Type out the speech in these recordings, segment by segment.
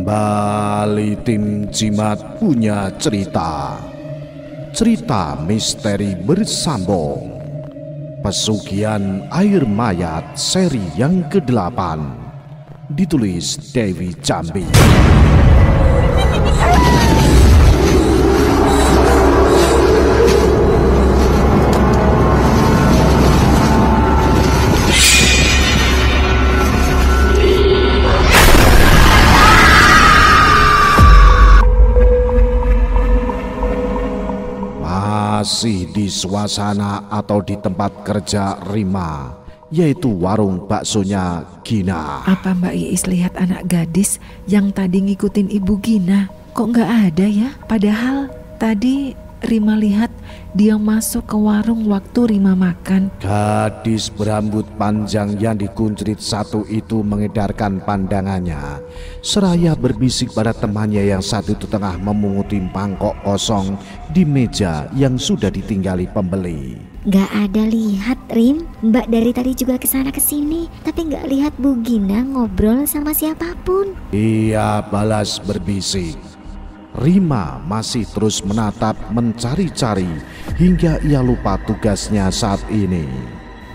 Kembali tim Jimat punya cerita. Cerita misteri bersambung. Pesugihan air mayat seri yang ke-8. Ditulis Dewi Jambi. Masih di suasana atau di tempat kerja Rima, yaitu warung baksonya Gina. Apa Mbak Iis lihat anak gadis yang tadi ngikutin Ibu Gina? Kok nggak ada ya? Padahal tadi Rima lihat dia masuk ke warung waktu Rima makan. Gadis berambut panjang yang dikuncrit satu itu mengedarkan pandangannya, seraya berbisik pada temannya yang satu itu tengah memunguti mangkok kosong di meja yang sudah ditinggali pembeli. Gak ada lihat, Rim. Mbak dari tadi juga kesana kesini, tapi gak lihat Bu Gina ngobrol sama siapapun. Ia balas berbisik. Rima masih terus menatap, mencari-cari hingga ia lupa tugasnya saat ini.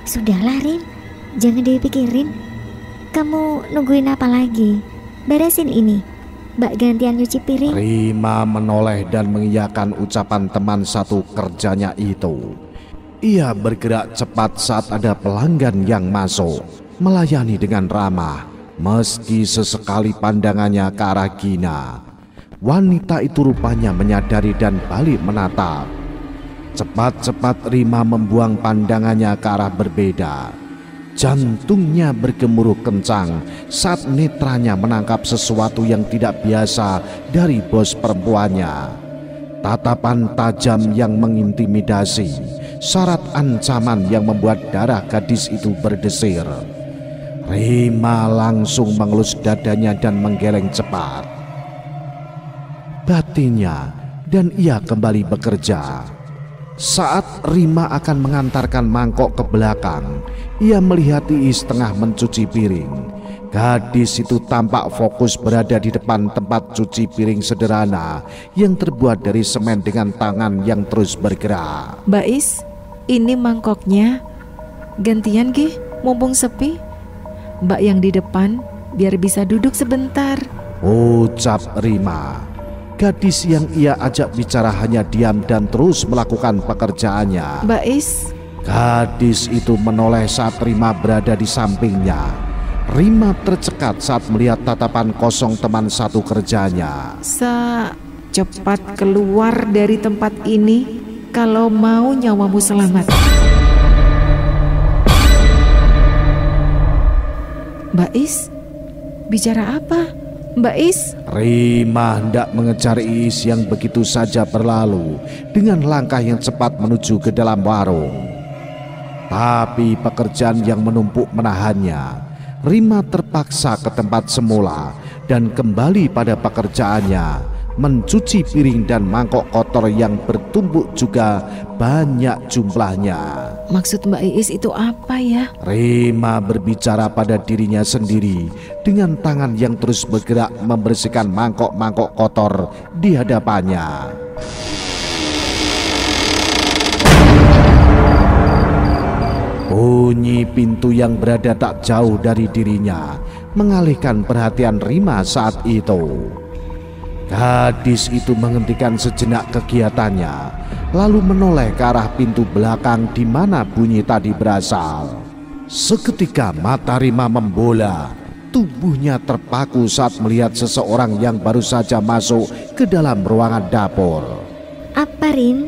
Sudahlah, Rim, jangan dipikirin. Kamu nungguin apa lagi? Beresin ini, Mbak gantian nyuci piring. Rima menoleh dan mengiyakan ucapan teman satu kerjanya itu. Ia bergerak cepat saat ada pelanggan yang masuk, melayani dengan ramah, meski sesekali pandangannya ke arah Gina. Wanita itu rupanya menyadari dan balik menatap. Cepat-cepat Rima membuang pandangannya ke arah berbeda. Jantungnya bergemuruh kencang saat netranya menangkap sesuatu yang tidak biasa dari bos perempuannya. Tatapan tajam yang mengintimidasi, syarat ancaman yang membuat darah gadis itu berdesir. Rima langsung mengelus dadanya dan menggeleng cepat batinnya, dan ia kembali bekerja. Saat Rima akan mengantarkan mangkok ke belakang, ia melihat Iis tengah mencuci piring. Gadis itu tampak fokus berada di depan tempat cuci piring sederhana yang terbuat dari semen dengan tangan yang terus bergerak. Mbak Is, ini mangkoknya. Gantian Gih, mumpung sepi. Mbak yang di depan biar bisa duduk sebentar, ucap Rima. Gadis yang ia ajak bicara hanya diam dan terus melakukan pekerjaannya. Mbak Is. Gadis itu menoleh saat Rima berada di sampingnya. Rima tercekat saat melihat tatapan kosong teman satu kerjanya. Cepat keluar dari tempat ini kalau mau nyawamu selamat. Mbak Is, bicara apa? Mbak Is. Rima hendak mengejar Iis yang begitu saja berlalu dengan langkah yang cepat menuju ke dalam warung. Tapi pekerjaan yang menumpuk menahannya. Rima terpaksa ke tempat semula dan kembali pada pekerjaannya, mencuci piring dan mangkok kotor yang bertumpuk juga banyak jumlahnya. Maksud Mbak Iis itu apa ya? Rima berbicara pada dirinya sendiri dengan tangan yang terus bergerak membersihkan mangkok-mangkok kotor di hadapannya. Bunyi pintu yang berada tak jauh dari dirinya mengalihkan perhatian Rima saat itu. Gadis itu menghentikan sejenak kegiatannya, lalu menoleh ke arah pintu belakang di mana bunyi tadi berasal. Seketika mata Rima membola, tubuhnya terpaku saat melihat seseorang yang baru saja masuk ke dalam ruangan dapur. Apa, Rim?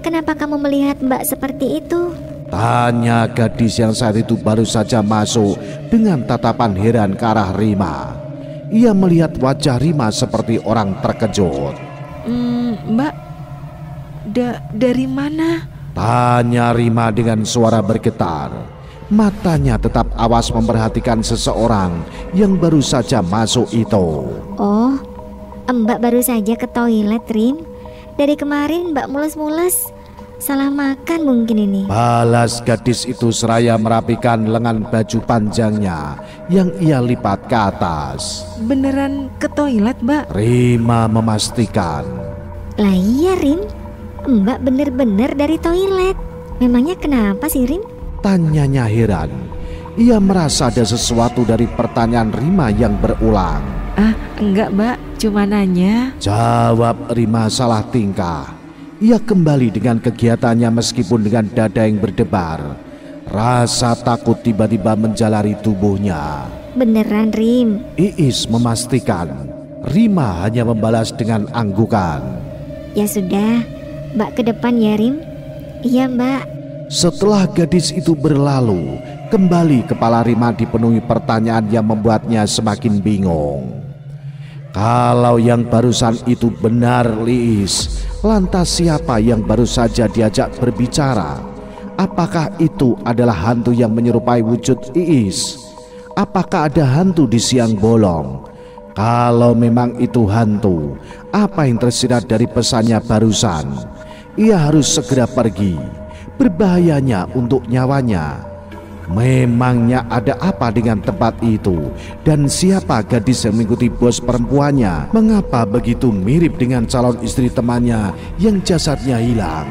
Kenapa kamu melihat Mbak seperti itu? Tanya gadis yang saat itu baru saja masuk dengan tatapan heran ke arah Rima. Ia melihat wajah Rima seperti orang terkejut. Mbak, dari mana? Tanya Rima dengan suara bergetar. Matanya tetap awas memperhatikan seseorang yang baru saja masuk itu. Oh, Mbak baru saja ke toilet, Rim. Dari kemarin Mbak mules-mules. Salah makan mungkin ini. Balas gadis itu seraya merapikan lengan baju panjangnya yang ia lipat ke atas. Beneran ke toilet, Mbak? Rima memastikan. Lah iya Rin, Mbak bener-bener dari toilet. Memangnya kenapa sih Rin? Tanyanya heran. Ia merasa ada sesuatu dari pertanyaan Rima yang berulang. Ah, enggak Mbak, cuma nanya. Jawab Rima salah tingkah. Ia kembali dengan kegiatannya meskipun dengan dada yang berdebar. Rasa takut tiba-tiba menjalari tubuhnya. Beneran Rim? Iis memastikan. Rima hanya membalas dengan anggukan. Ya sudah, Mbak ke depan ya Rim. Iya Mbak. Setelah gadis itu berlalu, kembali kepala Rima dipenuhi pertanyaan yang membuatnya semakin bingung. Kalau yang barusan itu benar Liis, lantas siapa yang baru saja diajak berbicara? Apakah itu adalah hantu yang menyerupai wujud Iis? Apakah ada hantu di siang bolong? Kalau memang itu hantu, apa yang tersirat dari pesannya barusan? Ia harus segera pergi. Berbahayanya untuk nyawanya. Memangnya ada apa dengan tempat itu? Dan siapa gadis yang mengikuti bos perempuannya? Mengapa begitu mirip dengan calon istri temannya yang jasadnya hilang?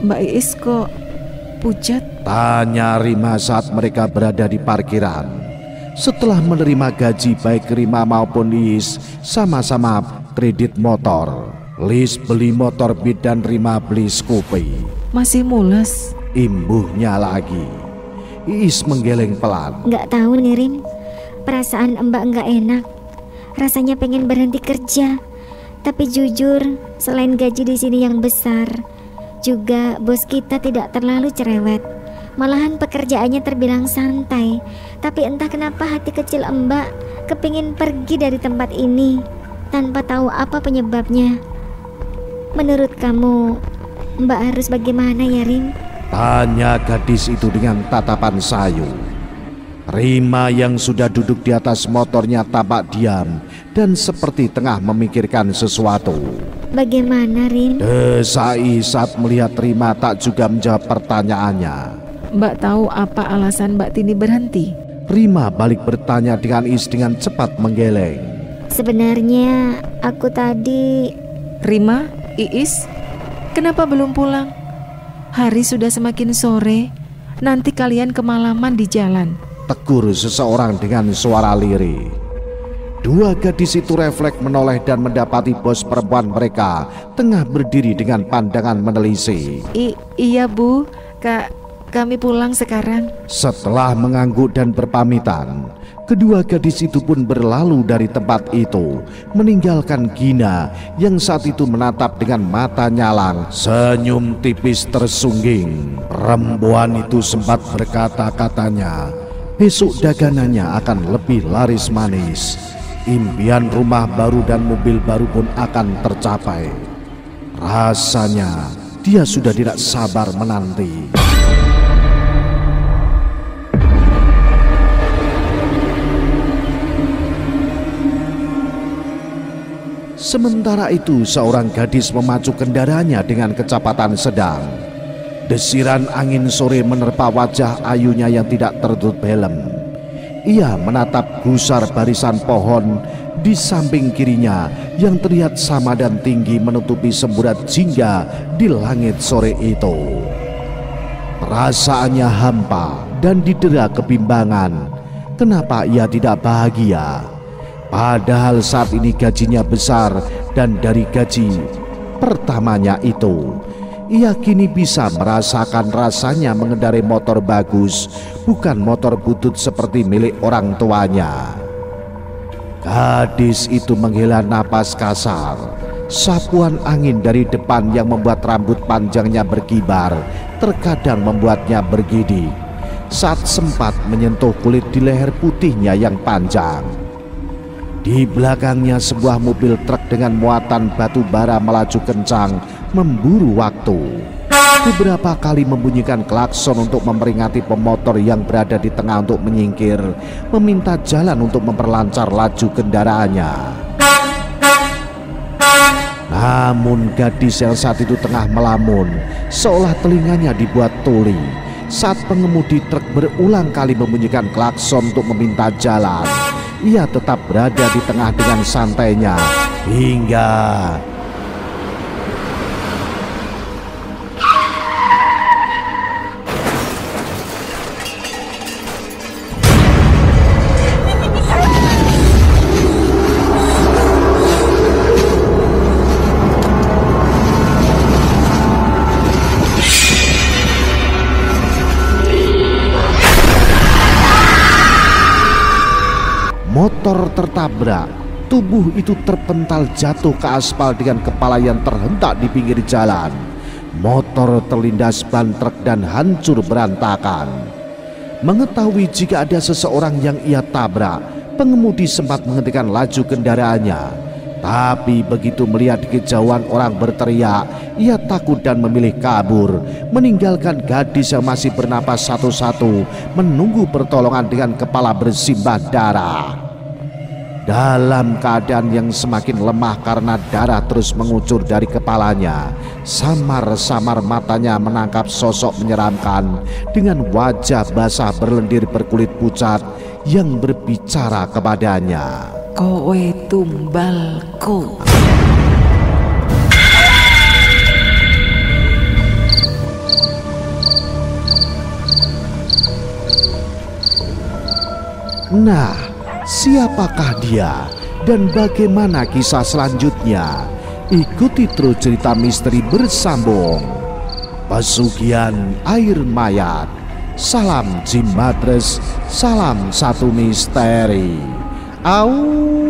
Mbak Iis kok pucat? Tanya Rima saat mereka berada di parkiran. Setelah menerima gaji baik Rima maupun Iis sama-sama kredit motor. Lis beli motor Beat dan Rima beli Scoopy. Masih mules? Imbuhnya lagi. Iis menggeleng pelan. Nggak tahu nih Rim, perasaan Mbak nggak enak. Rasanya pengen berhenti kerja. Tapi jujur, selain gaji di sini yang besar, juga bos kita tidak terlalu cerewet. Malahan pekerjaannya terbilang santai. Tapi entah kenapa hati kecil Mbak kepingin pergi dari tempat ini tanpa tahu apa penyebabnya. Menurut kamu, Mbak harus bagaimana ya Rim? Tanya gadis itu dengan tatapan sayu. Rima yang sudah duduk di atas motornya tampak diam dan seperti tengah memikirkan sesuatu. Bagaimana Rim? Desai saat melihat Rima tak juga menjawab pertanyaannya. Mbak tahu apa alasan Mbak Tini berhenti? Rima balik bertanya dengan Iis dengan cepat menggeleng. Sebenarnya aku tadi... Rima, Iis, kenapa belum pulang? Hari sudah semakin sore, nanti kalian kemalaman di jalan. Tegur seseorang dengan suara lirih. Dua gadis itu refleks menoleh dan mendapati bos perempuan mereka tengah berdiri dengan pandangan menelisik. Iya Bu, kami pulang sekarang. Setelah mengangguk dan berpamitan, kedua gadis itu pun berlalu dari tempat itu, meninggalkan Gina yang saat itu menatap dengan mata nyalang, senyum tipis tersungging. Perempuan itu sempat berkata-katanya, besok dagangannya akan lebih laris manis. Impian rumah baru dan mobil baru pun akan tercapai. Rasanya dia sudah tidak sabar menanti. Sementara itu seorang gadis memacu kendaraannya dengan kecepatan sedang. Desiran angin sore menerpa wajah ayunya yang tidak tertutup helm. Ia menatap gusar barisan pohon di samping kirinya yang terlihat sama dan tinggi menutupi semburat jingga di langit sore itu. Perasaannya hampa dan didera kebimbangan. Kenapa ia tidak bahagia? Padahal saat ini gajinya besar dan dari gaji pertamanya itu, ia kini bisa merasakan rasanya mengendarai motor bagus, bukan motor butut seperti milik orang tuanya. Gadis itu menghela napas kasar. Sapuan angin dari depan yang membuat rambut panjangnya berkibar terkadang membuatnya bergidik saat sempat menyentuh kulit di leher putihnya yang panjang. Di belakangnya sebuah mobil truk dengan muatan batu bara melaju kencang memburu waktu. Beberapa kali membunyikan klakson untuk memperingati pemotor yang berada di tengah untuk menyingkir, meminta jalan untuk memperlancar laju kendaraannya. Namun gadis yang saat itu tengah melamun, seolah telinganya dibuat tuli saat pengemudi truk berulang kali membunyikan klakson untuk meminta jalan. Ia tetap berada di tengah dengan santainya hingga motor tertabrak. Tubuh itu terpental jatuh ke aspal dengan kepala yang terhentak di pinggir jalan. Motor terlindas ban truk dan hancur berantakan. Mengetahui jika ada seseorang yang ia tabrak, pengemudi sempat menghentikan laju kendaraannya. Tapi begitu melihat di kejauhan orang berteriak, ia takut dan memilih kabur, meninggalkan gadis yang masih bernapas satu-satu menunggu pertolongan dengan kepala bersimbah darah. Dalam keadaan yang semakin lemah karena darah terus mengucur dari kepalanya, samar-samar matanya menangkap sosok menyeramkan dengan wajah basah berlendir berkulit pucat yang berbicara kepadanya. Kowe tumbalku. Nah, siapakah dia dan bagaimana kisah selanjutnya? Ikuti terus cerita misteri bersambung. Pesugihan air mayat. Salam Jimatres, salam satu misteri. Au.